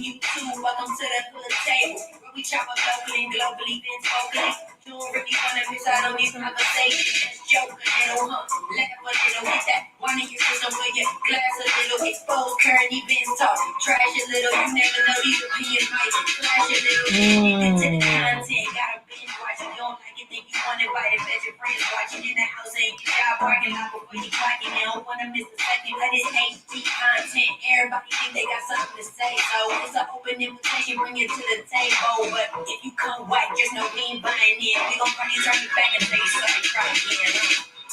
you too. Welcome to the hood table, where we chop up locally and globally, been vocally. You don't really want to miss out on these conversations. Just joke a little, laugh a little, hit that one in your system with your glass a little, expose current events, talk trash a little. You never know these opinions might flash a little. Deep into the content, gotta binge watch. You don't like it, think you want to invite it, bet your friends watching in the house, ain't your job parking lot before you clocking. You don't want to miss the second, but it's HD content. Everybody think they got something to say, so it's an open invitation, bring it to the table. But if you come white, just know we ain't buying in. We gon' party, turn you back and say you started crying again.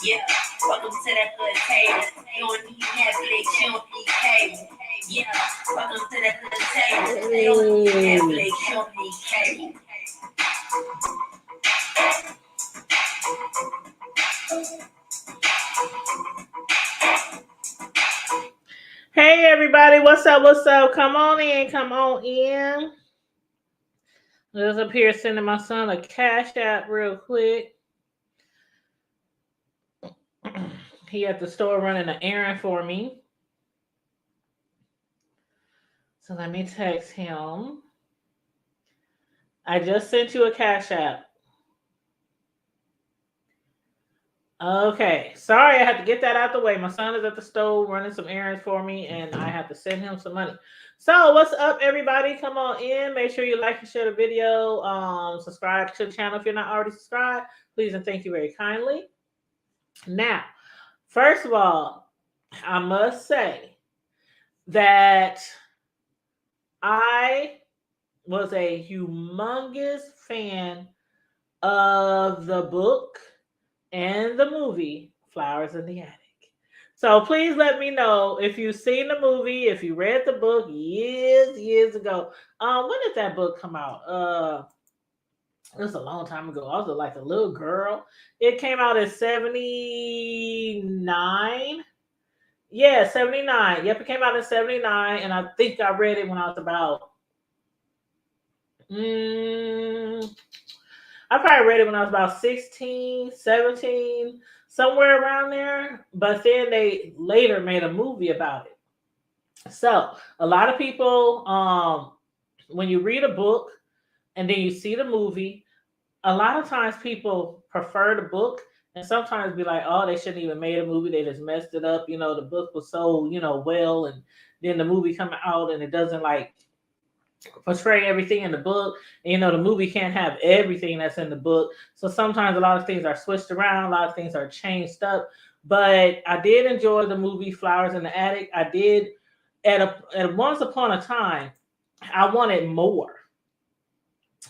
Yeah, welcome to that hood table. You don't need Netflix, you don't need cable. Yeah, welcome to that hood table. You don't need Netflix, you don't need cable. Hey everybody, what's up? What's up? Come on in, come on in. Let's up here sending my son a cash app real quick. He at the store running an errand for me. So let me text him. I just sent you a cash app. Okay, sorry, I had to get that out the way. My son is at the store running some errands for me, and I have to send him some money. So, what's up, everybody? Come on in. Make sure you like and share the video. Subscribe to the channel if you're not already subscribed. Please and thank you very kindly. Now, first of all, I must say that I was a humongous fan of the book and the movie Flowers in the Attic. So please let me know if you've seen the movie, if you read the book years ago. When did that book come out? It was a long time ago. I was like a little girl. It came out in 79. Yeah, 79. Yep, it came out in 79. And I think I read it when I was about I probably read it when I was about 16, 17, somewhere around there. But then they later made a movie about it. So a lot of people, when you read a book and then you see the movie, a lot of times people prefer the book and sometimes be like, oh, they shouldn't even made a movie. They just messed it up. You know, the book was so, well, and then the movie come out and it doesn't portray everything in the book. And, the movie can't have everything that's in the book. So sometimes a lot of things are switched around. A lot of things are changed up. But I did enjoy the movie Flowers in the Attic. I did at once upon a time, I wanted more.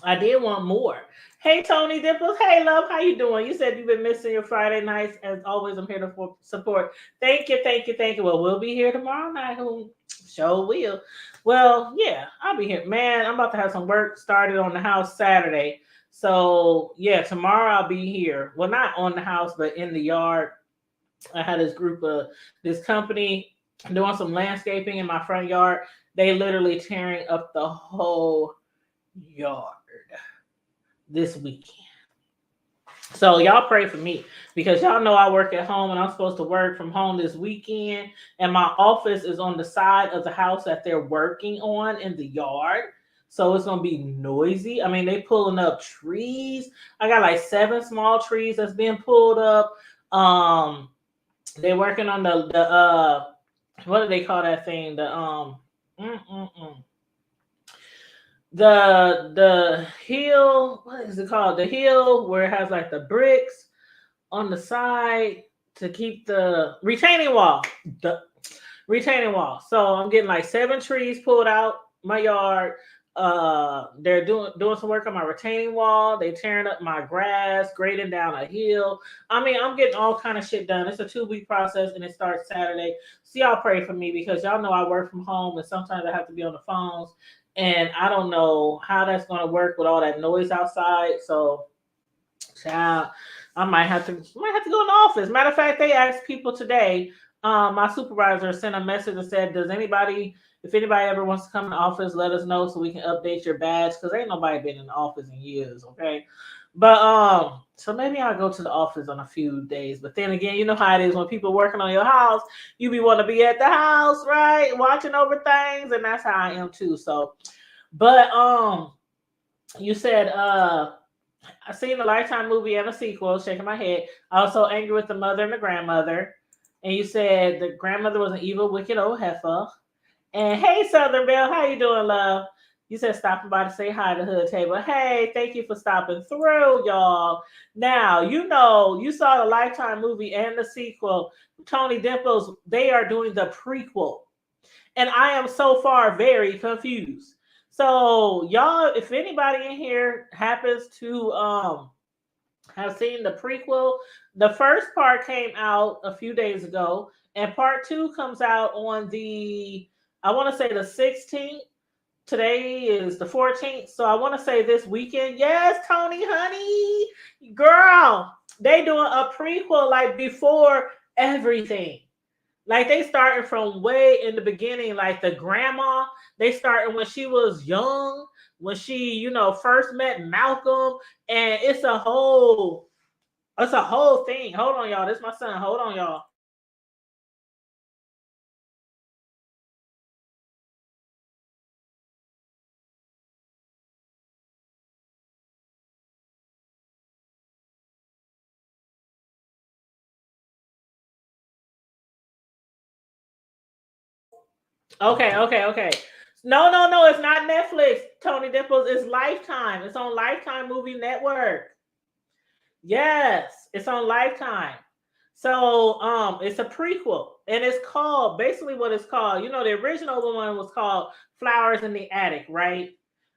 I did want more. Hey, Tony Dimples. Hey, love. How you doing? You said you've been missing your Friday nights. As always, I'm here to support. Thank you. Well, we'll be here tomorrow night. Sure will. Well, yeah, I'll be here. Man, I'm about to have some work started on the house Saturday. So, yeah, tomorrow I'll be here. Well, not on the house, but in the yard. I had this company doing some landscaping in my front yard. They literally tearing up the whole yard this weekend. So y'all pray for me because y'all know I work at home and I'm supposed to work from home this weekend. And my office is on the side of the house that they're working on in the yard. So it's going to be noisy. I mean, they pulling up trees. I got like 7 small trees that's being pulled up. They're working on the what do they call that thing? The hill, what is it called? The hill where it has like the bricks on the side to keep the retaining wall. The retaining wall. So I'm getting like 7 trees pulled out my yard. They're doing some work on my retaining wall. They tearing up my grass, grading down a hill. I mean, I'm getting all kind of shit done. It's a 2-week process and it starts Saturday. So y'all pray for me because y'all know I work from home and sometimes I have to be on the phones. And I don't know how that's going to work with all that noise outside. So, child, I might have to go in the office. Matter of fact, they asked people today. My supervisor sent a message and said, if anybody ever wants to come in the office, let us know so we can update your badge. Because ain't nobody been in the office in years, okay? But so maybe I'll go to the office on a few days. But then again, you know how it is when people working on your house, you be want to be at the house, right? Watching over things, and that's how I am too. So, but you said I seen the Lifetime movie and a sequel, shaking my head. Also angry with the mother and the grandmother. And you said the grandmother was an evil, wicked old heifer. And hey, Southern Belle, how you doing, love? You said stopping by to say hi to Hood Table. Hey, thank you for stopping through, y'all. Now, you know, you saw the Lifetime movie and the sequel. Tony Dimples, they are doing the prequel. And I am so far very confused. So, y'all, if anybody in here happens to have seen the prequel, the first part came out a few days ago, and part two comes out on the, I want to say the 16th. Today is the 14th, so I want to say this weekend. Yes, Tony, honey, girl, they doing a prequel like before everything. Like they starting from way in the beginning, like the grandma. They starting when she was young, when she, you know, first met Malcolm, and it's a whole thing. Hold on, y'all. This is my son. Hold on, y'all. Okay, okay, okay. No, no, no. It's not Netflix. Tony Dimples. It's Lifetime. It's on Lifetime Movie Network. Yes, it's on Lifetime. So it's a prequel, and it's called basically what it's called. You know, the original one was called Flowers in the Attic, right?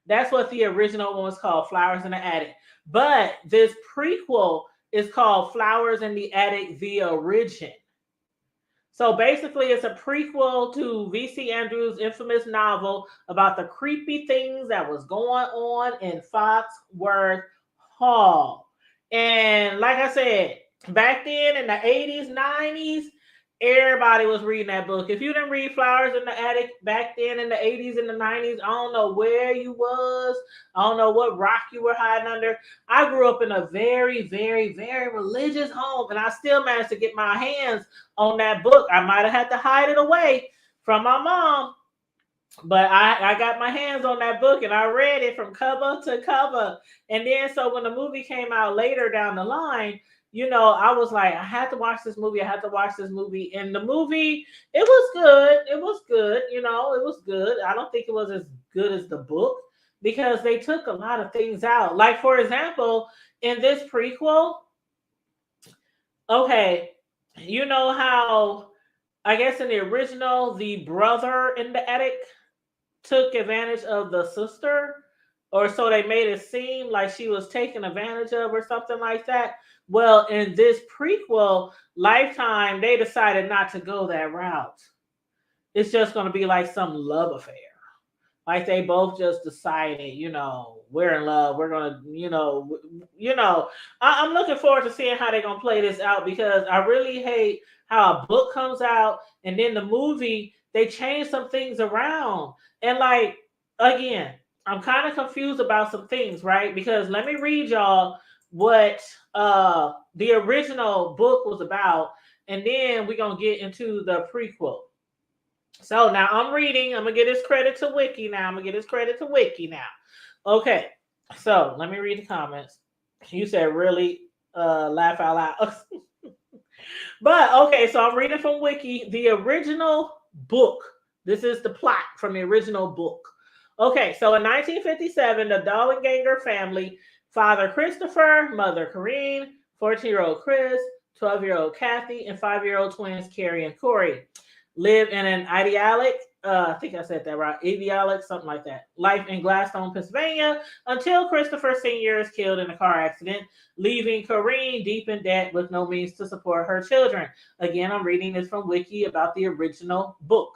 That's what the original one was called, Flowers in the Attic. But this prequel is called Flowers in the Attic: The Origin. So basically, it's a prequel to V.C. Andrews' infamous novel about the creepy things that was going on in Foxworth Hall. And like I said, back then in the 80s, 90s, everybody was reading that book. If you didn't read Flowers in the Attic back then in the 80s and the 90s, I don't know where you was. I don't know what rock you were hiding under. I grew up in a very, very, very religious home, and I still managed to get my hands on that book. I might have had to hide it away from my mom, but I got my hands on that book and I read it from cover to cover. And then so when the movie came out later down the line, you know, I was like, I had to watch this movie. I had to watch this movie. And the movie, it was good. It was good. You know, it was good. I don't think it was as good as the book because they took a lot of things out. Like, for example, in this prequel, okay, you know how I guess in the original, the brother in the attic took advantage of the sister, or so they made it seem like she was taken advantage of, or something like that. Well, in this prequel, Lifetime, they decided not to go that route. It's just going to be like some love affair. Like they both just decided, you know, we're in love. We're gonna, you know. I'm looking forward to seeing how they're gonna play this out because I really hate how a book comes out and then the movie they change some things around. And like again, I'm kind of confused about some things, right? Because let me read y'all what the original book was about, and then we're gonna get into the prequel. So now I'm reading. I'm gonna get his credit to Wiki now. I'm gonna get his credit to Wiki now. Okay. So let me read the comments. You said really laugh out loud. But okay, so I'm reading from Wiki, the original book. This is the plot from the original book. Okay, so in 1957, the Dollenganger family, father Christopher, mother Corrine, 14-year-old Chris, 12-year-old Kathy, and 5-year-old twins Carrie and Corey, live in an idyllic, I think I said that right, idyllic, something like that, life in Gladstone, Pennsylvania, until Christopher Sr. is killed in a car accident, leaving Corrine deep in debt with no means to support her children. Again, I'm reading this from Wiki about the original book.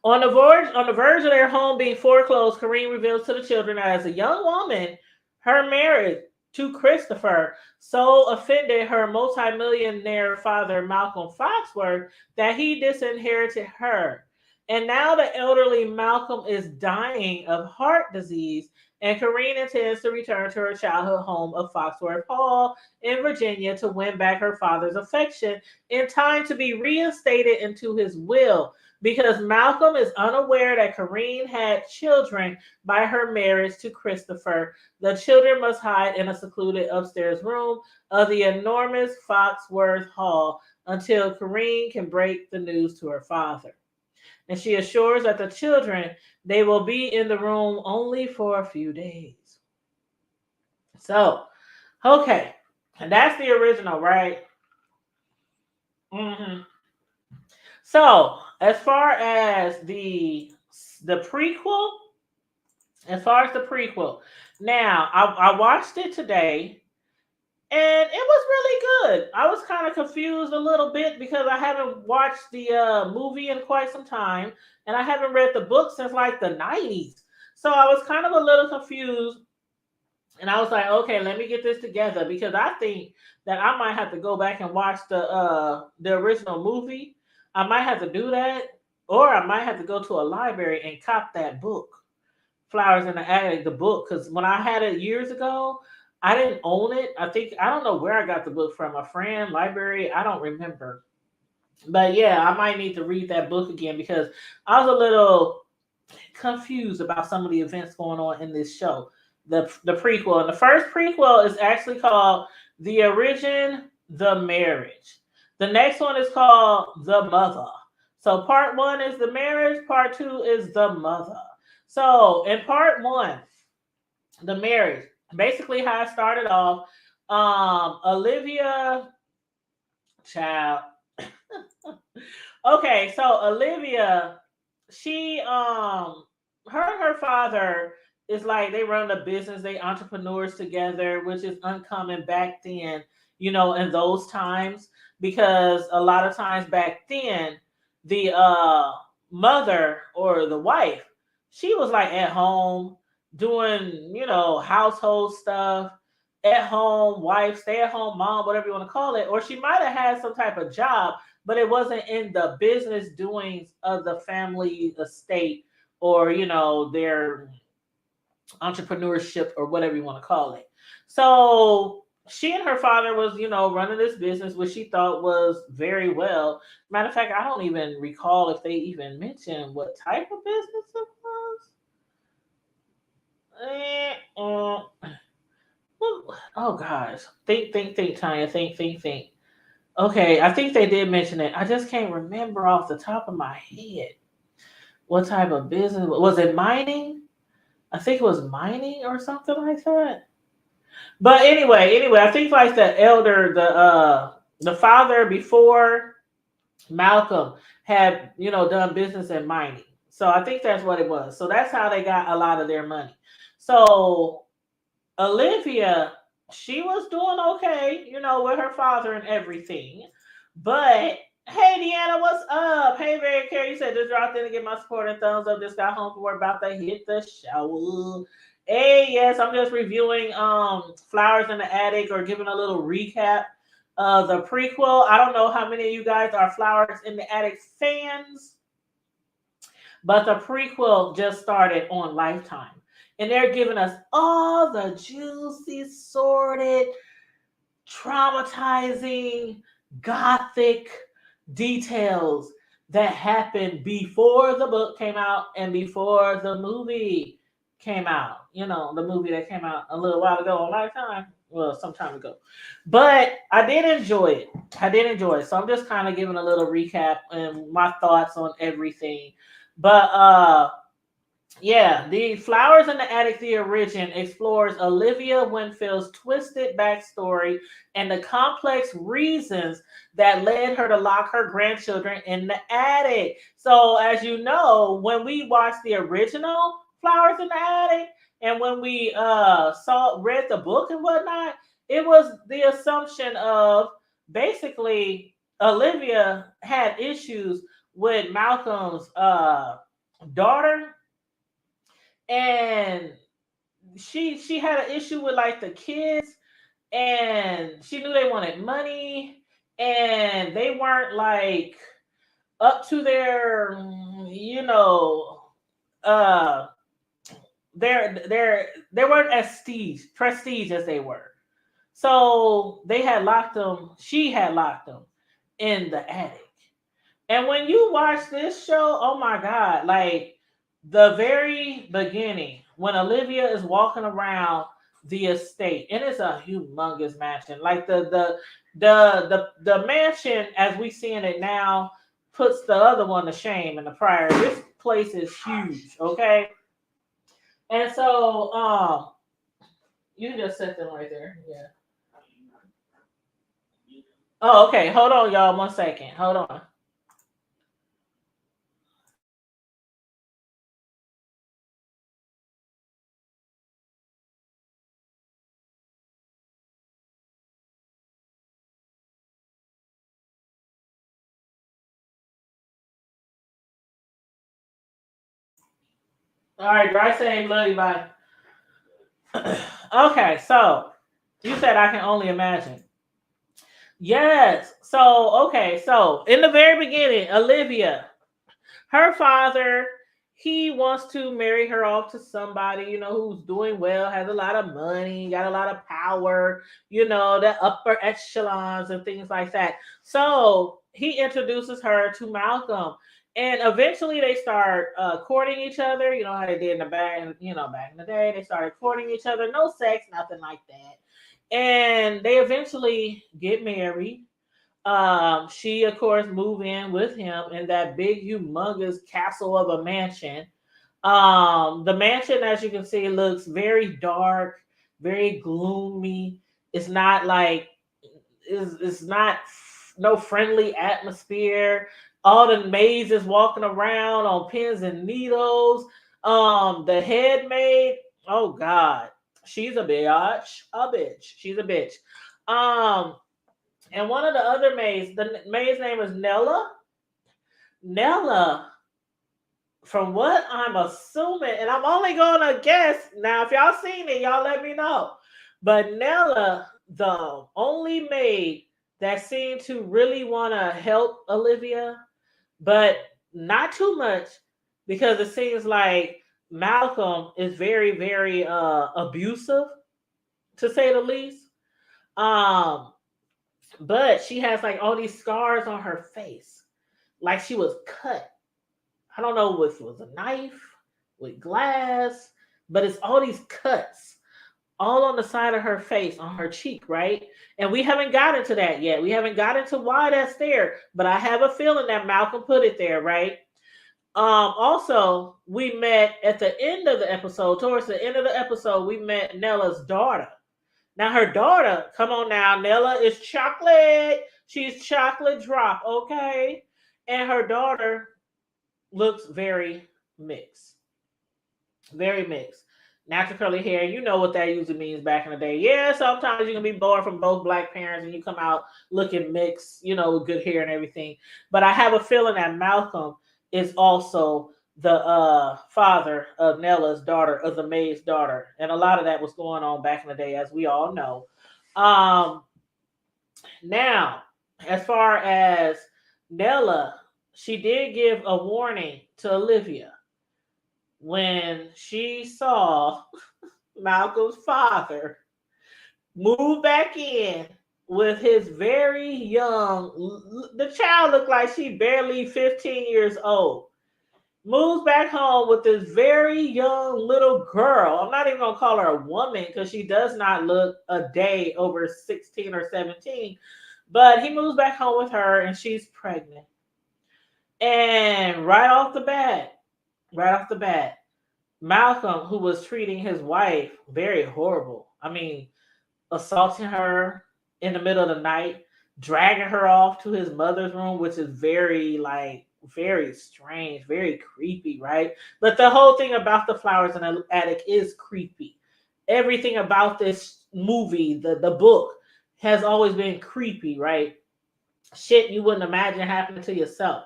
On the verge of their home being foreclosed, Corrine reveals to the children that as a young woman, her marriage to Christopher so offended her multimillionaire father, Malcolm Foxworth, that he disinherited her. And now the elderly Malcolm is dying of heart disease, and Corrine intends to return to her childhood home of Foxworth Hall in Virginia to win back her father's affection in time to be reinstated into his will, because Malcolm is unaware that Corrine had children by her marriage to Christopher. The children must hide in a secluded upstairs room of the enormous Foxworth Hall until Corrine can break the news to her father. And she assures that the children, they will be in the room only for a few days. So, okay, and that's the original, right? hmm So, as far as the prequel, as far as the prequel, now I watched it today, and it was really good. I was kind of confused a little bit because I haven't watched the movie in quite some time, and I haven't read the book since like the 90s. So I was kind of a little confused, and I was like, okay, let me get this together because I think that I might have to go back and watch the original movie. I might have to do that, or I might have to go to a library and cop that book. Flowers in the Attic, the book, because when I had it years ago, I didn't own it. I think I don't know where I got the book from, a friend, library, I don't remember. But yeah, I might need to read that book again because I was a little confused about some of the events going on in this show. The prequel. And the first prequel is actually called The Origin, The Marriage. The next one is called The Mother. So part one is the marriage, part two is the mother. So in part one, the marriage, basically how it started off, Olivia child. Okay, so Olivia, she her and her father is like they run a business, they entrepreneurs together, which is uncommon back then, in those times, because a lot of times back then the mother or the wife, she was like at home doing, household stuff, at home wife, stay at home mom, whatever you want to call it, or she might have had some type of job, but it wasn't in the business doings of the family estate, or their entrepreneurship, or whatever you want to call it. So she and her father was, running this business, which she thought was very well. Matter of fact, I don't even recall if they even mentioned what type of business it was. Oh gosh, think, Tanya, think. Okay, I think they did mention it. I just can't remember off the top of my head what type of business was it. Mining? I think it was mining or something like that. But anyway, I think like the father before Malcolm had done business in mining. So I think that's what it was. So that's how they got a lot of their money. So Olivia, she was doing okay, with her father and everything. But hey, Deanna, what's up? Hey, Very Care, you said just dropped in to get my support and thumbs up. Just got home from work, about to hit the show. Hey, yes, I'm just reviewing Flowers in the Attic, or giving a little recap of the prequel. I don't know how many of you guys are Flowers in the Attic fans, but the prequel just started on Lifetime. And they're giving us all the juicy, sordid, traumatizing, gothic details that happened before the book came out and before the movie came out. The movie that came out a little while ago on Lifetime. Well, some time ago. But I did enjoy it. So I'm just kind of giving a little recap and my thoughts on everything. But yeah, the Flowers in the Attic, the origin, explores Olivia Winfield's twisted backstory and the complex reasons that led her to lock her grandchildren in the attic. So, as you know, when we watched the original Flowers in the Attic, and when we read the book and whatnot, it was the assumption of basically Olivia had issues with Malcolm's daughter, and she had an issue with like the kids, and she knew they wanted money, and they weren't like up to their, uh, they weren't as prestige as they were. So they had locked them. She had locked them in the attic. And when you watch this show, oh my God, like the very beginning, when Olivia is walking around the estate, and it's a humongous mansion. Like the mansion as we seeing it now puts the other one to shame in the prior. This place is huge, okay? And so you just set them right there. Yeah. Oh, okay. Hold on, y'all. 1 second. Hold on. All right, dry saying bloody bye. Okay, so you said I can only imagine. Yes. So okay, so in the very beginning, Olivia, her father, he wants to marry her off to somebody, who's doing well, has a lot of money, got a lot of power, the upper echelons and things like that. So he introduces her to Malcolm. And eventually they start courting each other. You know how they did in the back in the day, they started courting each other. No sex, nothing like that. And they eventually get married. She of course moved in with him in that big humongous castle of a mansion. The mansion, as you can see, looks very dark, very gloomy. It's not like it's not no friendly atmosphere. All the maids is walking around on pins and needles. The head maid, oh god, she's a bitch, she's a bitch. um and one of the other maids, the maid's name is Nella. Nella, from what I'm assuming, and I'm only gonna guess now. If y'all seen it, y'all let me know. But Nella, the only maid that seemed to really want to help Olivia, but not too much, because it seems like Malcolm is very, very abusive, to say the least. Um, but she has like all these scars on her face, like she was cut. I don't know if it was a knife with glass, but it's all these cuts all on the side of her face, on her cheek, right? And we haven't gotten to that yet. We haven't gotten to why that's there, but I have a feeling that Malcolm put it there, right? Also, we met at the end of the episode, towards the end of the episode, we met Nella's daughter. Now, her daughter, come on now, Nella is chocolate. She's chocolate drop, okay? And her daughter looks very mixed. Very mixed. Natural curly hair, you know what that usually means back in the day. Yeah, sometimes you can be born from both black parents and you come out looking mixed, with good hair and everything. But I have a feeling that Malcolm is also the father of Nella's daughter, of the maid's daughter. And a lot of that was going on back in the day, as we all know. Um, Now, as far as Nella, she did give a warning to Olivia when she saw Malcolm's father move back in with his very young, the child looked like she barely 15 years old. Moves back home with this very young little girl. I'm not even gonna call her a woman because she does not look a day over 16 or 17. But he moves back home with her and she's pregnant. And right off the bat, Malcolm, who was treating his wife very horrible. I mean, assaulting her in the middle of the night, dragging her off to his mother's room, which is very like very strange, very creepy, right? But the whole thing about the flowers in the attic is creepy. Everything about this movie, the book, has always been creepy, right? Shit you wouldn't imagine happening to yourself.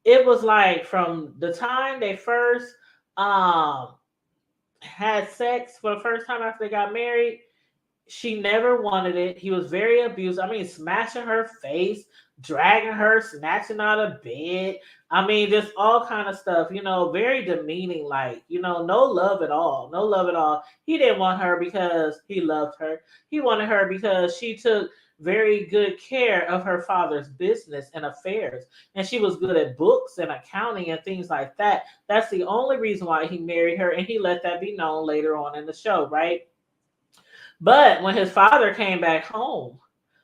It was like from the time they first um had sex for the first time after they got married. She never wanted it. He was very abusive. I mean, smashing her face, dragging her, snatching out of bed. I mean, just all kind of stuff, very demeaning, like, no love at all. No love at all. He didn't want her because he loved her. He wanted her because she took very good care of her father's business and affairs. And she was good at books and accounting and things like that. That's the only reason why he married her. And he let that be known later on in the show, right? But when his father came back home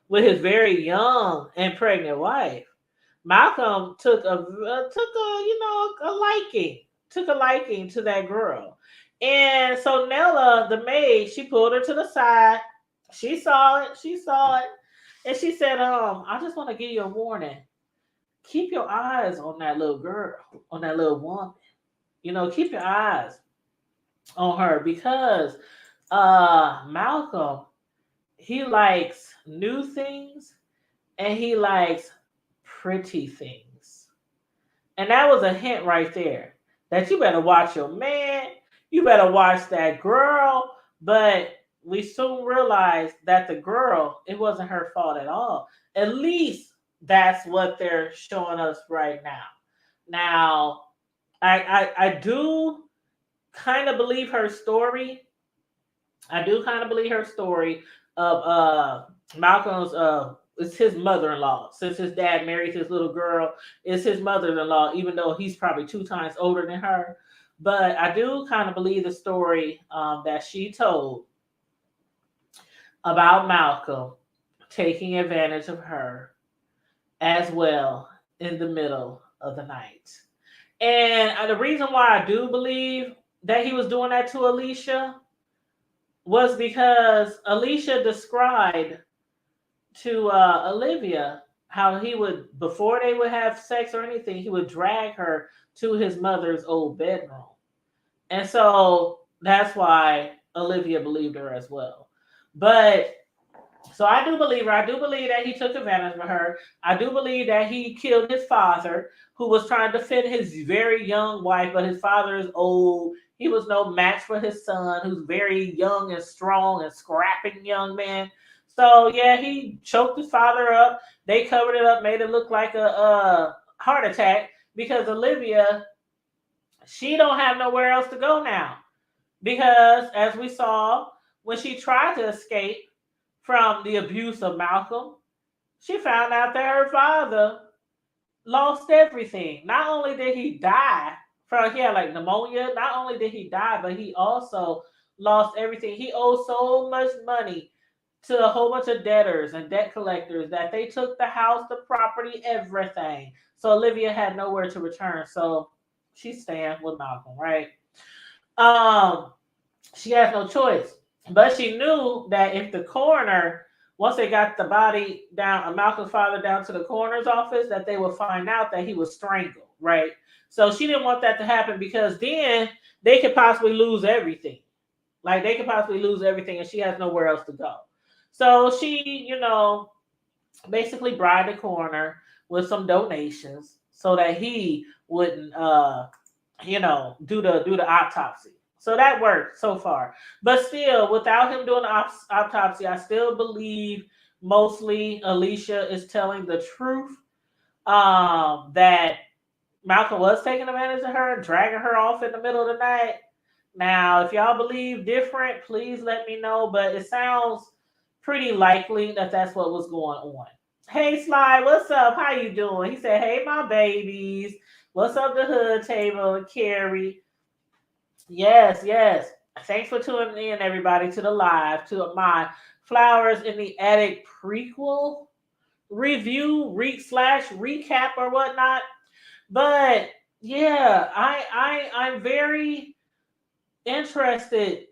with his very young and pregnant wife, Malcolm took a liking to that girl. And so Nella, the maid, she pulled her to the side. She saw it, and she said, I just want to give you a warning. Keep your eyes on that little girl, on that little woman. Keep your eyes on her because Malcolm, he likes new things and he likes pretty things. And that was a hint right there that you better watch your man, you better watch that girl. But we soon realized that the girl, it wasn't her fault at all. At least that's what they're showing us right now. Now, I do kind of believe her story. I do kind of believe her story of Malcolm's it's his mother-in-law. Since his dad married his little girl, it's his mother-in-law, even though he's probably 2 times older than her. But I do kind of believe the story that she told about Malcolm taking advantage of her as well in the middle of the night. And the reason why I do believe that he was doing that to Alicia was because Alicia described to Olivia how he would, before they would have sex or anything, he would drag her to his mother's old bedroom. And so that's why Olivia believed her as well. But so I do believe her. I do believe that he took advantage of her. I do believe that he killed his father, who was trying to defend his very young wife, but his father is old. He was no match for his son, who's very young and strong and scrapping young man. So yeah, he choked his father up. They covered it up, made it look like a heart attack because Olivia, she don't have nowhere else to go now. Because as we saw, when she tried to escape from the abuse of Malcolm, she found out that her father lost everything. Not only did he die from he had like pneumonia, not only did he die, but he also lost everything. He owed so much money to a whole bunch of debtors and debt collectors that they took the house, the property, everything. So Olivia had nowhere to return. So she's staying with Malcolm, right? Um, she has no choice. But she knew that if the coroner, once they got the body down, Malcolm's father down to the coroner's office, that they would find out that he was strangled, right? So she didn't want that to happen because then they could possibly lose everything. Like they could possibly lose everything and she has nowhere else to go. So she, basically bribed the coroner with some donations so that he wouldn't do the autopsy. So that worked so far. But still, without him doing the autopsy, I still believe mostly Alicia is telling the truth. That Malcolm was taking advantage of her and dragging her off in the middle of the night. Now, if y'all believe different, please let me know. But it sounds pretty likely that that's what was going on. Hey, Sly, what's up? How you doing? He said, hey, my babies. What's up, the hood table and Carrie? Yes, yes. Thanks for tuning in, everybody, to the live, to my Flowers in the Attic prequel review, slash recap or whatnot. But yeah, I'm very interested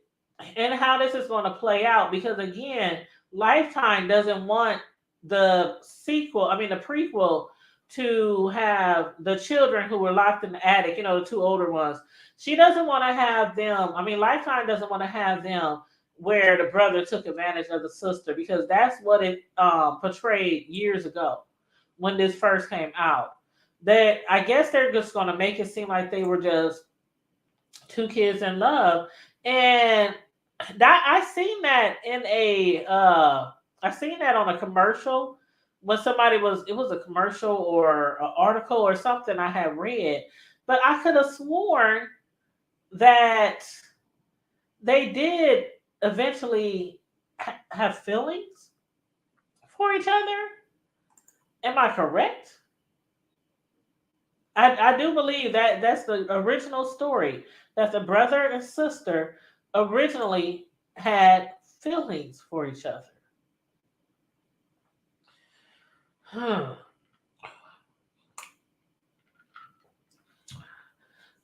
in how this is going to play out because again, Lifetime doesn't want the the prequel to have the children who were locked in the attic, the 2 older ones. She doesn't want to have them. Lifetime doesn't want to have them where the brother took advantage of the sister because that's what it portrayed years ago when this first came out. That I guess they're just going to make it seem like they were just 2 kids in love, and that I seen that on a commercial when somebody was, it was a commercial or an article or something I had read, but I could have sworn that they did eventually have feelings for each other. Am I correct? I do believe that that's the original story, that the brother and sister originally had feelings for each other. Hmm.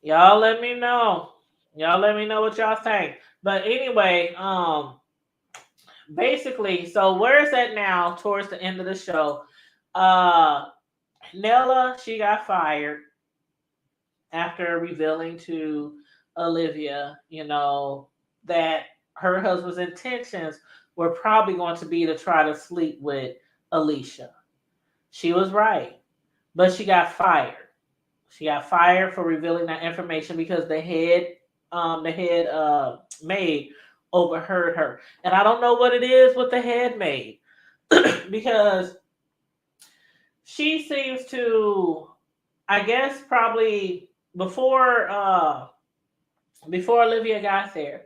Y'all let me know. Y'all let me know what y'all think. But anyway, basically, so where is that now towards the end of the show? Uh Nella, she got fired after revealing to Olivia, that her husband's intentions were probably going to be to try to sleep with Alicia. She was right, but she got fired. She got fired for revealing that information because the head maid overheard her, and I don't know what it is with the head maid because she seems to, I guess, probably before before Olivia got there,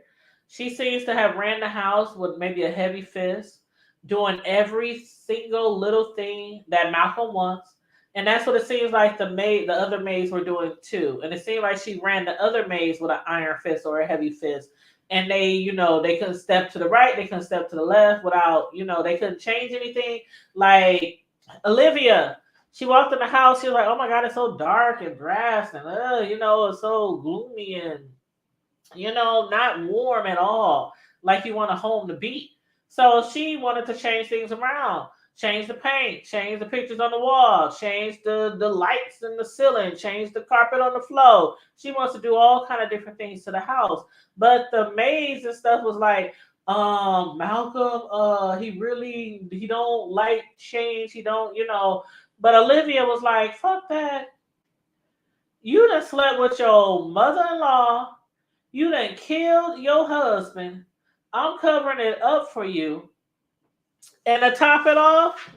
she seems to have ran the house with maybe a heavy fist, doing every single little thing that Malcolm wants. And that's what it seems like the other maids were doing too. And it seemed like she ran the other maids with an iron fist or a heavy fist. And they couldn't step to the right, they couldn't step to the left without, they couldn't change anything. Like Olivia, she walked in the house, she was like, oh my God, it's so dark and grass and, it's so gloomy and not warm at all, like you want a home to be. So she wanted to change things around, change the paint, change the pictures on the wall, change the lights in the ceiling, change the carpet on the floor. She wants to do all kind of different things to the house. But the maids and stuff was like, Malcolm, he don't like change. He don't, But Olivia was like, fuck that. You done slept with your mother-in-law, you done killed your husband. I'm covering it up for you. And to top it off,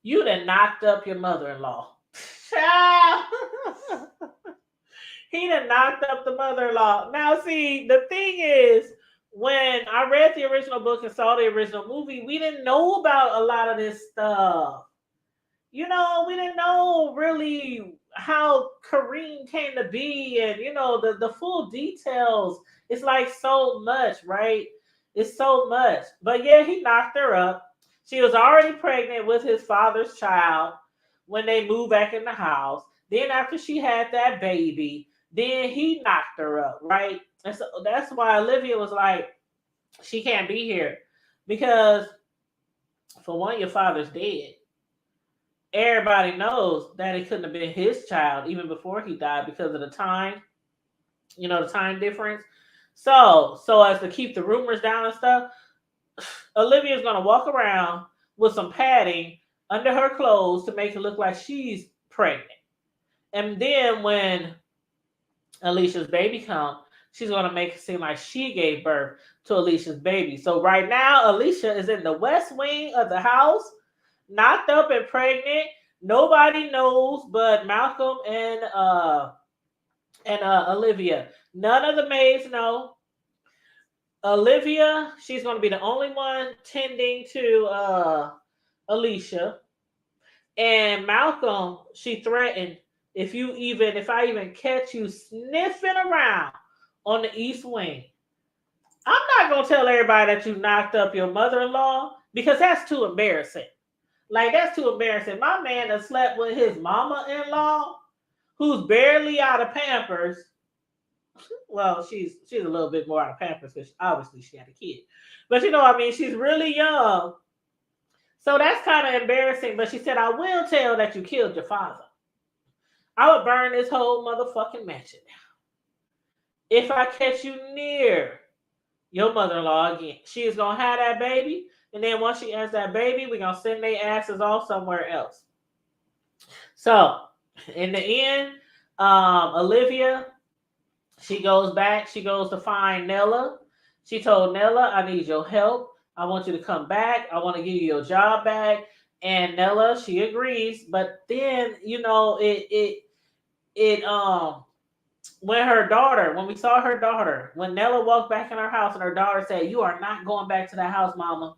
you done knocked up your mother-in-law. Child. He done knocked up the mother-in-law. Now, see, the thing is, when I read the original book and saw the original movie, we didn't know about a lot of this stuff. We didn't know really how Kareem came to be and, the full details. It's like so much, right? It's so much. But yeah, he knocked her up. She was already pregnant with his father's child when they moved back in the house. Then after she had that baby, then he knocked her up, right? And so that's why Olivia was like, she can't be here. Because for one, your father's dead. Everybody knows that it couldn't have been his child even before he died because of the time, the time difference. So as to keep the rumors down and stuff, Olivia's gonna walk around with some padding under her clothes to make it look like she's pregnant. And then when Alicia's baby comes, she's gonna make it seem like she gave birth to Alicia's baby. So right now, Alicia is in the west wing of the house, knocked up and pregnant. Nobody knows but Malcolm and Olivia. None of the maids know. Olivia, she's going to be the only one tending to Alicia. And Malcolm, she threatened, if I even catch you sniffing around on the east wing, I'm not going to tell everybody that you knocked up your mother-in-law because that's too embarrassing. Like, that's too embarrassing. My man has slept with his mama-in-law, who's barely out of Pampers. Well, she's a little bit more out of Pampers because obviously she had a kid. But you know what I mean? She's really young. So that's kind of embarrassing. But she said, I will tell that you killed your father. I would burn this whole motherfucking mansion down if I catch you near your mother-in-law again. She is going to have that baby. And then once she has that baby, we're going to send their asses off somewhere else. So, in the end, Olivia, she goes back. She goes to find Nella. She told Nella, I need your help. I want you to come back. I want to give you your job back. And Nella, she agrees. But then, it when we saw her daughter, when Nella walked back in her house and her daughter said, "You are not going back to that house, mama."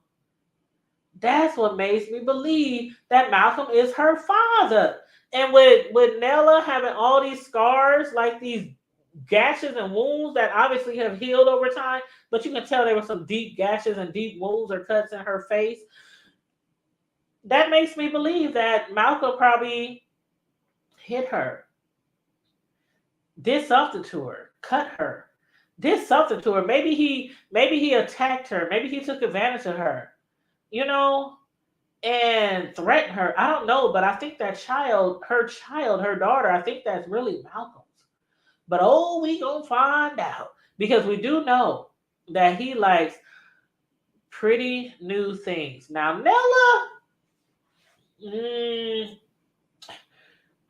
That's what makes me believe that Malcolm is her father. And with Nella having all these scars, like these gashes and wounds that obviously have healed over time, but you can tell there were some deep gashes and deep wounds or cuts in her face. That makes me believe that Malcolm probably hit her, did something to her, cut her, did something to her. Maybe he attacked her. Maybe he took advantage of her. You know, and threaten her. I don't know, but I think that her daughter, I think that's really Malcolm's. But oh, we gonna find out because we do know that he likes pretty new things. Now, Nella, I'm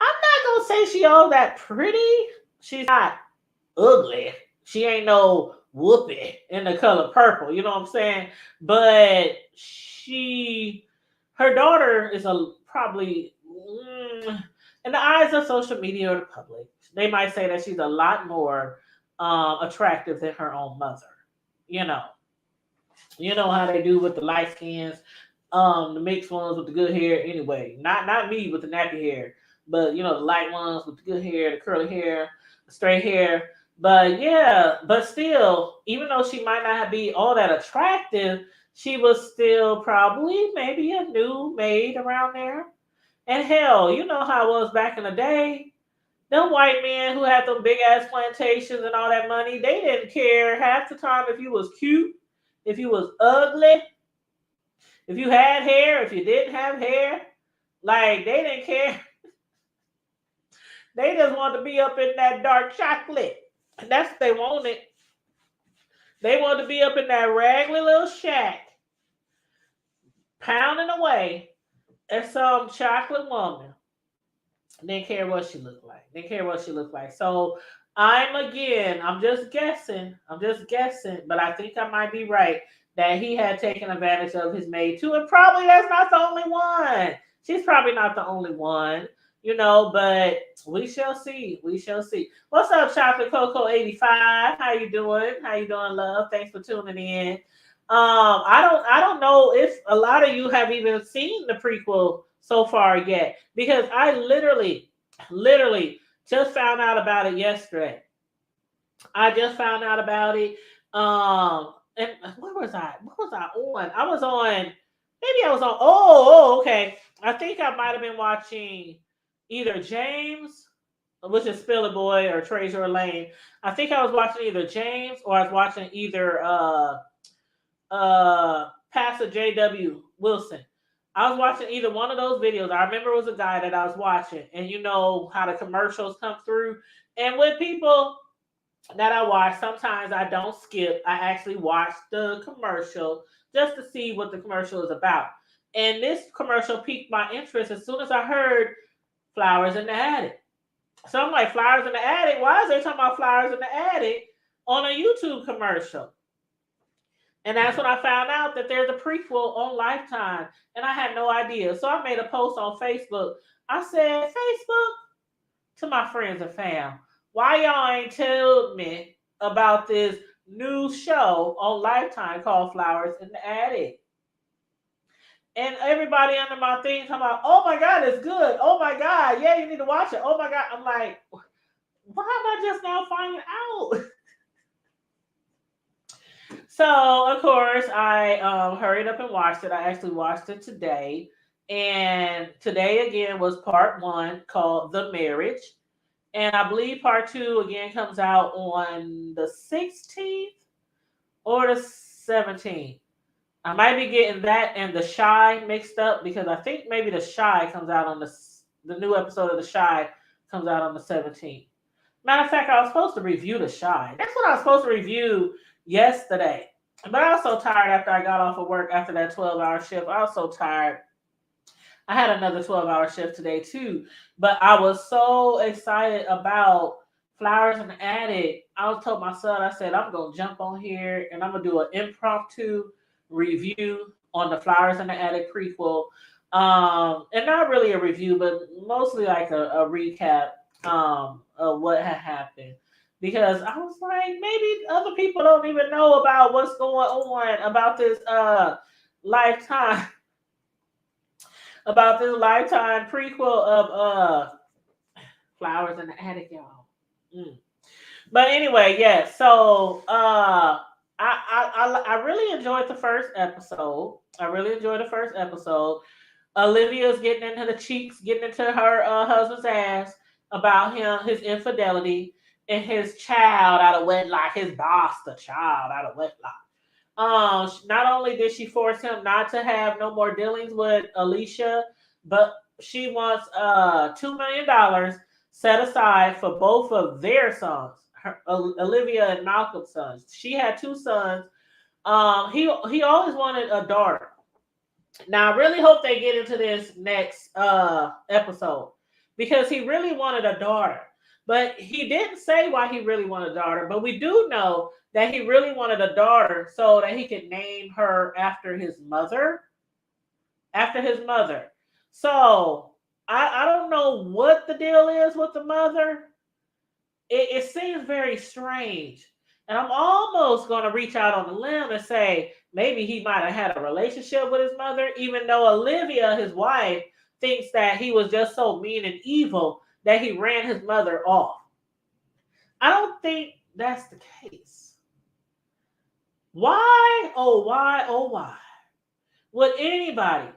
not gonna say she all that pretty. She's not ugly. She ain't no whoopee in the color purple. You know what I'm saying? But her daughter is a probably in the eyes of social media or the public, they might say that she's a lot more attractive than her own mother. You know, you know how they do with the light skins, the mixed ones with the good hair. Anyway, not me with the nappy hair, but the light ones with the good hair, the curly hair, the straight hair. But yeah, but still, even though she might not be all that attractive, she was still probably maybe a new maid around there. And hell, you know how it was back in the day. Them white men who had them big ass plantations and all that money, they didn't care half the time if you was cute, if you was ugly, if you had hair, if you didn't have hair. Like they didn't care. They just wanted to be up in that dark chocolate. And that's what they wanted. They wanted to be up in that raggedy little shack, pounding away at some chocolate woman. Didn't care what she looked like. Didn't care what she looked like. So I'm just guessing. I'm just guessing, but I think I might be right that he had taken advantage of his maid too. And probably that's not the only one. She's probably not the only one, but we shall see. We shall see. What's up, Chocolate Coco 85? How you doing? How you doing, love? Thanks for tuning in. I don't know if a lot of you have even seen the prequel so far yet because I literally just found out about it yesterday. I just found out about it. And where was I? What was I on? I was on. Maybe I was on. Okay. I think I might have been watching either James, which is Spiller Boy, or Treasure Lane. I think I was watching either James or I was watching either Pastor J.W. Wilson. I was watching either one of those videos. I remember it was a guy that I was watching, and you know how the commercials come through. And with people that I watch, sometimes I don't skip. I actually watch the commercial just to see what the commercial is about. And this commercial piqued my interest as soon as I heard flowers in the attic. So I'm like, flowers in the attic? Why is they talking about flowers in the attic on a YouTube commercial? And that's when I found out that there's a prequel on Lifetime. And I had no idea. So I made a post on Facebook. I said, Facebook, to my friends and fam, why y'all ain't told me about this new show on Lifetime called Flowers in the Attic? And everybody under my thing talking about, oh my God, it's good. Oh my God, yeah, you need to watch it. Oh my God. I'm like, why am I just now finding out? So, of course, I hurried up and watched it. I actually watched it today. And today, again, was part one called The Marriage. And I believe part two, again, comes out on the 16th or the 17th. I might be getting that and The Shy mixed up because I think maybe The Shy comes out on the new episode of The Shy comes out on the 17th. Matter of fact, I was supposed to review The Shy. That's what I was supposed to review yesterday. But I was so tired after I got off of work after that 12-hour shift. I was so tired. I had another 12-hour shift today too. But I was so excited about Flowers in the Attic. I was told my son, I said, I'm going to jump on here and I'm going to do an impromptu review on the Flowers in the Attic prequel. And not really a review, but mostly like a recap of what had happened. Because I was like, maybe other people don't even know about what's going on about this lifetime about this lifetime prequel of Flowers in the Attic, y'all. Mm. But anyway, yeah. So I really enjoyed the first episode. I really enjoyed the first episode. Olivia's getting into the cheeks, getting into her husband's ass about him, his infidelity, and his child out of wedlock, his bastard child out of wedlock. Not only did she force him not to have no more dealings with Alicia, but she wants $2 million set aside for both of their sons, Olivia and Malcolm's sons. She had two sons. He always wanted a daughter. Now I really hope they get into this next episode because he really wanted a daughter. But he didn't say why he really wanted a daughter, but we do know that he really wanted a daughter so that he could name her after his mother. After his mother. So I don't know what the deal is with the mother. It seems very strange. And I'm almost going to reach out on the limb and say maybe he might have had a relationship with his mother, even though Olivia, his wife, thinks that he was just so mean and evil that he ran his mother off. I don't think that's the case. Why, oh, why would anybody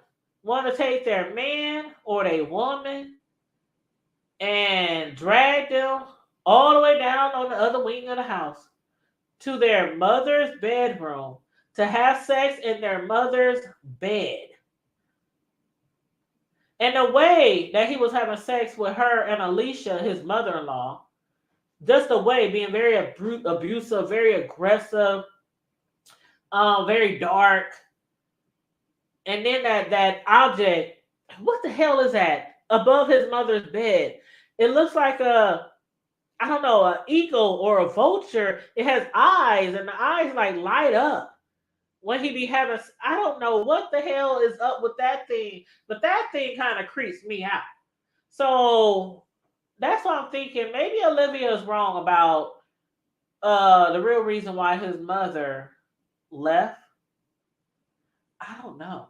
want to take their man or their woman and drag them all the way down on the other wing of the house to their mother's bedroom to have sex in their mother's bed? And the way that he was having sex with her and Alicia, his mother-in-law, just the way being very abusive, very aggressive, very dark. And then that object, what the hell is that above his mother's bed? It looks like I don't know, an eagle or a vulture. It has eyes, and the eyes like light up when he be having. I don't know what the hell is up with that thing, but that thing kind of creeps me out. So that's what I'm thinking. Maybe Olivia is wrong about the real reason why his mother left. I don't know.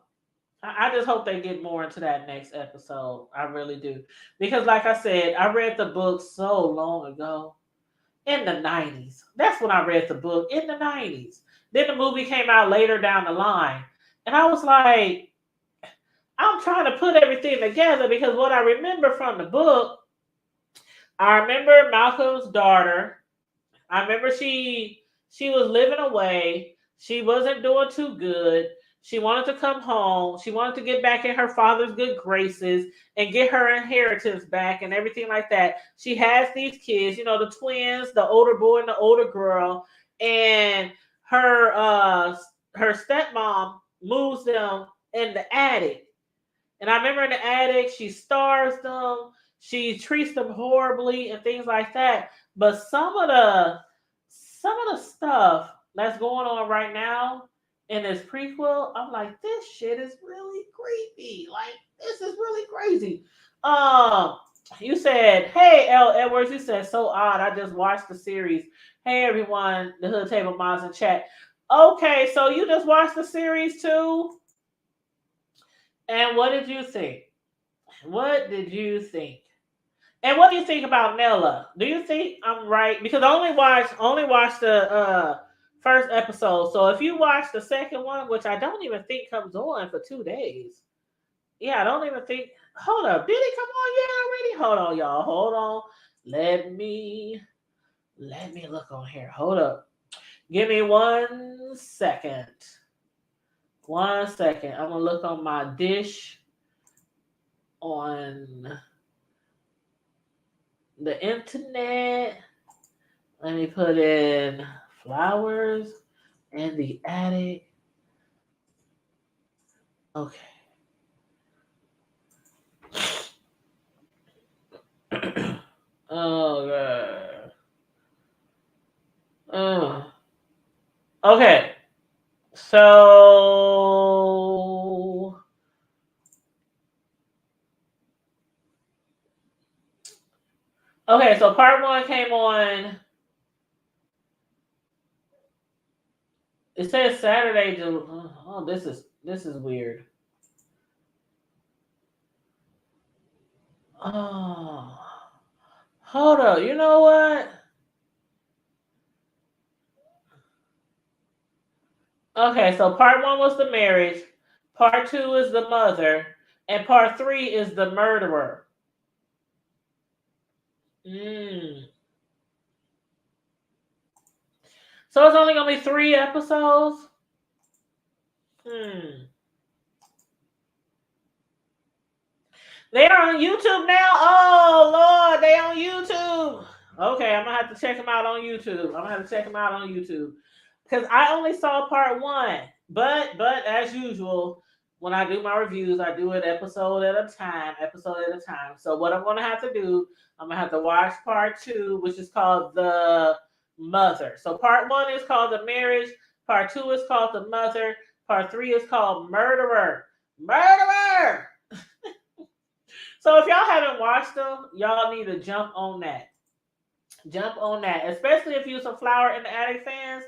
I just hope they get more into that next episode. I really do. Because, like I said, I read the book so long ago in the 90s. That's when I read the book in the 90s. Then the movie came out later down the line. And I was like, I'm trying to put everything together because what I remember from the book, I remember Malcolm's daughter. I remember she was living away. She wasn't doing too good. She wanted to come home. She wanted to get back in her father's good graces and get her inheritance back and everything like that. She has these kids, the twins, the older boy and the older girl, and her stepmom moves them in the attic. And I remember in the attic, she starves them, she treats them horribly and things like that. But some of the stuff that's going on right now in this prequel, I'm like, this shit is really creepy. Like, this is really crazy. Um, you said, hey, L. Edwards, you said so odd. I just watched the series. Hey, everyone, the Hood Table Moms in chat. Okay, so you just watched the series too? And what did you think? What did you think? And what do you think about Nella? Do you think I'm right? Because I only watched the first episode. So if you watch the second one, which I don't even think comes on for 2 days. Yeah, I don't even think. Hold up, did it come on yet already? Hold on, y'all. Hold on. Let me look on here. Hold up. Give me 1 second. 1 second. I'm gonna look on my dish on the internet. Let me put in Flowers in the Attic. Okay. Oh god. Okay. So Okay, so part one came on. It says Saturday. Oh, this is weird. Oh, hold up. You know what? Okay, so part one was the marriage, part two is the mother, and part three is the murderer. Mm. So it's only gonna be 3 episodes. Hmm. They are on YouTube now. Oh Lord, they on YouTube. Okay, I'm gonna have to check them out on YouTube. I'm gonna have to check them out on YouTube because I only saw part one. But as usual, when I do my reviews, I do it episode at a time. Episode at a time. So what I'm gonna have to do, I'm gonna have to watch part two, which is called the mother. So part one is called the marriage. Part two is called the mother. Part three is called murderer. Murderer. So if y'all haven't watched them, y'all need to jump on that. Jump on that. Especially if you're some Flower in the Attic fans.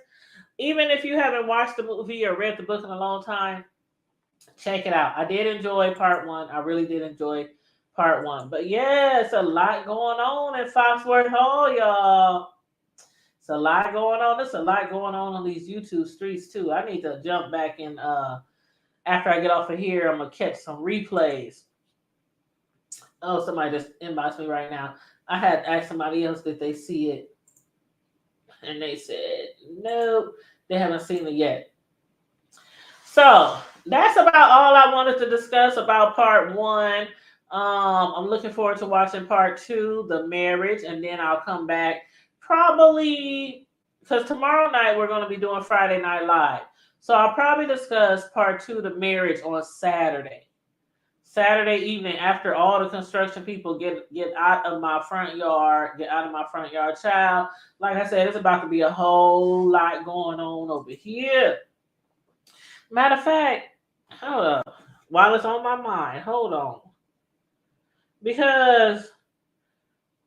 Even if you haven't watched the movie or read the book in a long time, check it out. I did enjoy part one. I really did enjoy part one. But yeah, it's a lot going on in Foxworth Hall, y'all. It's a lot going on. There's a lot going on these YouTube streets too. I need to jump back in after I get off of here, I'm gonna catch some replays. Oh, somebody just inboxed me right now. I had asked somebody else did they see it, and they said nope, they haven't seen it yet. So that's about all I wanted to discuss about part one. I'm looking forward to watching part two, the marriage, and then I'll come back probably because tomorrow night we're going to be doing Friday Night Live. So I'll probably discuss part two, the marriage, on Saturday. Saturday evening after all the construction people get out of my front yard, get out of my front yard, child. Like I said, it's about to be a whole lot going on over here. Matter of fact, hold up. While it's on my mind, hold on. Because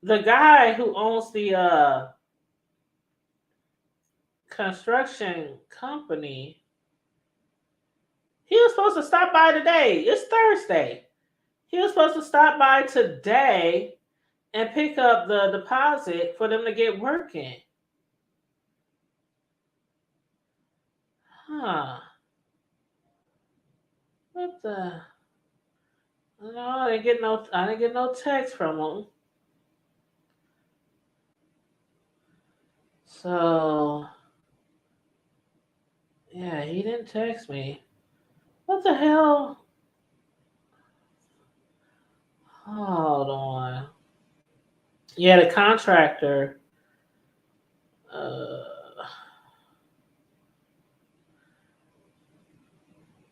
the guy who owns the construction company, he was supposed to stop by today. It's Thursday. He was supposed to stop by today and pick up the deposit for them to get working. Huh. What the? No, I didn't get no text from him. So yeah, he didn't text me. What the hell? Hold on. Yeah, the contractor. Uh,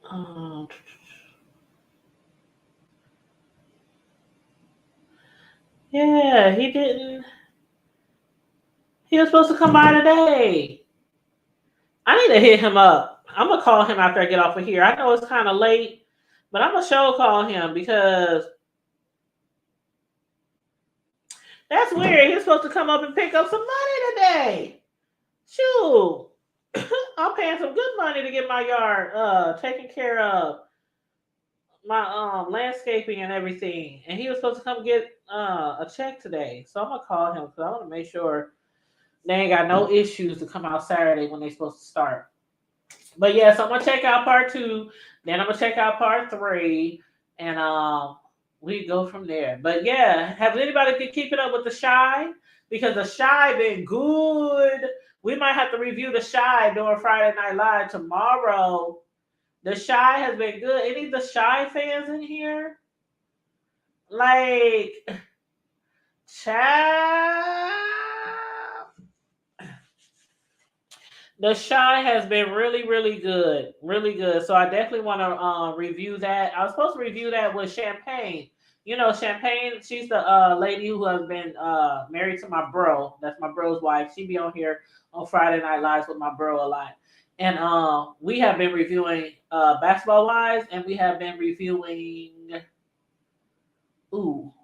um, yeah, he didn't. He was supposed to come by today. I need to hit him up. I'm gonna call him after I get off of here. I know it's kind of late, but I'm gonna show call him because that's weird. He's supposed to come up and pick up some money today. Shoot, I'm paying some good money to get my yard taken care of, my landscaping and everything. And he was supposed to come get a check today. So I'm gonna call him because I want to make sure they ain't got no issues to come out Saturday when they supposed to start. But yeah, so I'm gonna check out part two, then I'm gonna check out part three, and we go from there. But yeah, have anybody been keeping up with the Shy? Because the Shy been good. We might have to review the Shy during Friday Night Live tomorrow. The Shy has been good. Any of the Shy fans in here? Like, child. The Shy has been really, really good, really good. So I definitely want to review that. I was supposed to review that with Champagne. You know, Champagne. She's the lady who has been married to my bro. That's my bro's wife. She be on here on Friday Night Lives with my bro a lot. And we have been reviewing Basketball Wives, and we have been reviewing. Ooh,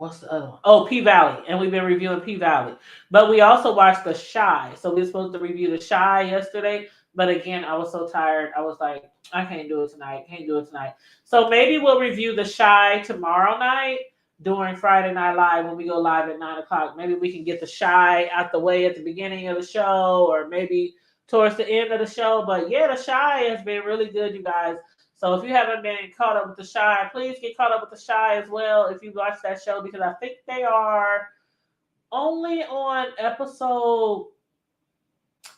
what's the other one? Oh, P Valley, and we've been reviewing P Valley. But we also watched The Shy. So we were supposed to review The Shy yesterday, but again, I was so tired. I was like, I can't do it tonight. Can't do it tonight. So maybe we'll review The Shy tomorrow night during Friday Night Live when we go live at 9 o'clock. Maybe we can get The Shy out the way at the beginning of the show, or maybe towards the end of the show. But yeah, The Shy has been really good, you guys. So if you haven't been caught up with The Shy, please get caught up with The Shy as well if you watch that show, because I think they are only on episode,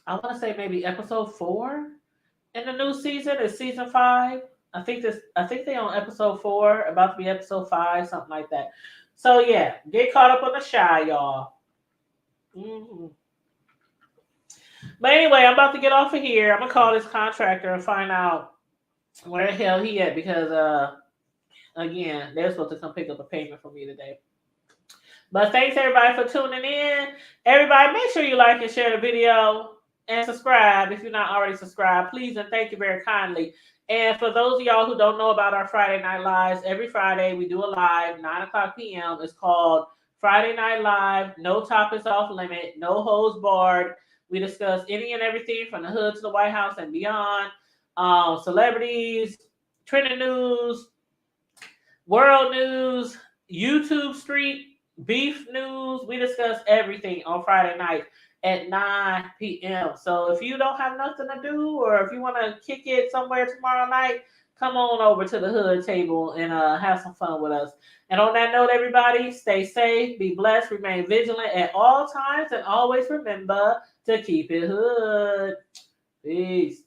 I want to say maybe episode 4 in the new season. It's season 5. I think they on episode 4, about to be episode 5, something like that. So yeah, get caught up on The Shy, y'all. Mm-hmm. But anyway, I'm about to get off of here. I'm gonna call this contractor and find out where the hell he at, because again, they're supposed to come pick up a payment from me today. But thanks everybody for tuning in. Everybody, make sure you like and share the video and subscribe if you're not already subscribed. Please and thank you very kindly. And for those of y'all who don't know about our Friday Night Lives, every Friday we do a live, 9 o'clock p.m. It's called Friday Night Live. No topics off limit, no holds barred. We discuss any and everything from the hood to the White House and beyond. Celebrities, trending news, world news, YouTube street, beef news. We discuss everything on Friday night at 9 p.m. So if you don't have nothing to do, or if you want to kick it somewhere tomorrow night, come on over to the hood table and have some fun with us. And on that note, everybody, stay safe, be blessed, remain vigilant at all times, and always remember to keep it hood. Peace.